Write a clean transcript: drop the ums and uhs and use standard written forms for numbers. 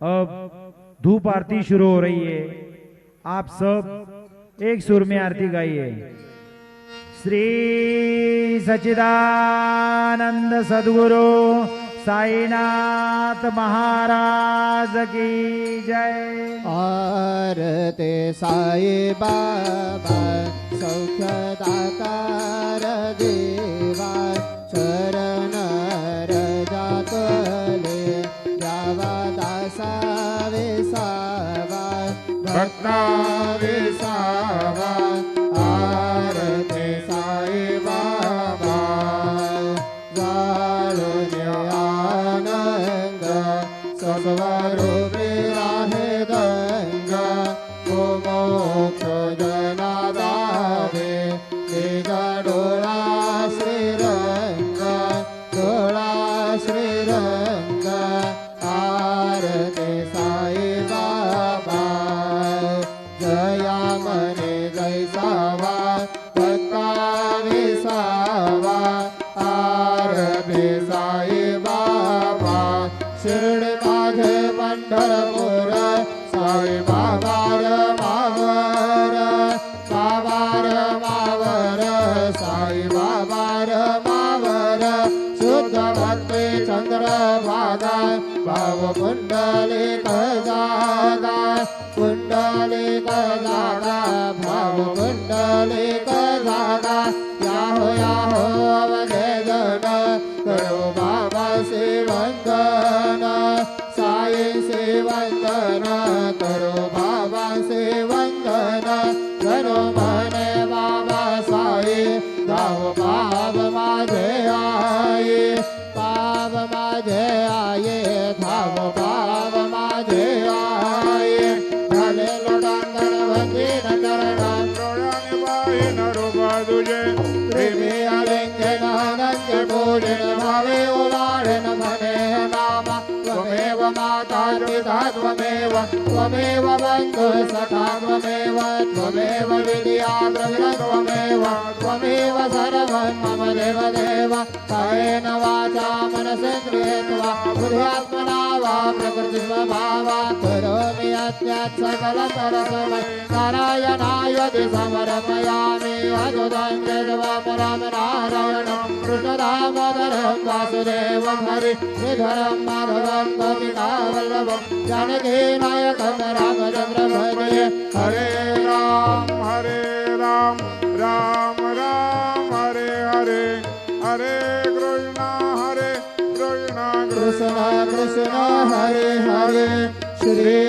अब धूप आरती शुरू हो रही है। आप सब एक सुर में आरती गाइए। श्री सच्चिदानंद सद्गुरु साईनाथ महाराज की जय। आरती साई बाबा सौख्यदातार देवा चरण रजा तुले द्यावा दासा विसावा भक्ता विसावा। आरती साई बाबा जाळून आनंद सस्वरूपी राहे दंग मोक्ष जना दावे निज डोळा श्रीरंग डोळा श्रीरंग। आरती साई बाबा जया मने जैसावा भक्ता विसावा। आरती साई बाबा शिर्डी माझे पंढरपूर साई बाबा मावर बाबार मावर साई बाबार मावर शुद्ध भक्ती चंद्रभागा भाव कुंडलिक जागा कुंडलिक जागा भाव कुंडलिक जागा। याहो याहो अवघे जन करो बाबा से वंदन साई से वंदन करो बाबा से वंदन। करो मने बाबा साई गाव पाप माझे आये पाप माझे आये धाव पाप माझे आये। झाले लोटांगण वंदीन चरणान डोळ्याने पाहिन रूप तुझे प्रेमी आलिंगन अनंत पूजन भावे ओलाडन म्हणे नामा। त्वमेव माता पिता त्वमेव त्वमेव बन्धु सखा त्वमेव त्वमेव विद्या द्रविण त्वमेव त्वमेव सर्वं मम देव देव। कायेन वाचा मनसेन्द्रियेण बुद्ध्यात्मना वा प्रकृतिस्वभावात् करोमि यद्यत् सकलं परस्मै नारायणाय समर्पयामि। अच्युतं केशवं राम नारायणं कृष्णदामोदरं वासुदेवं हरि श्रीधरं माधवं गोपिकावल्लभं जानकीनायकं रामचन्द्रं भजे। हरे राम राम राम हरे हरे हरे कृष्ण कृष्ण कृष्ण हरे हरे। श्री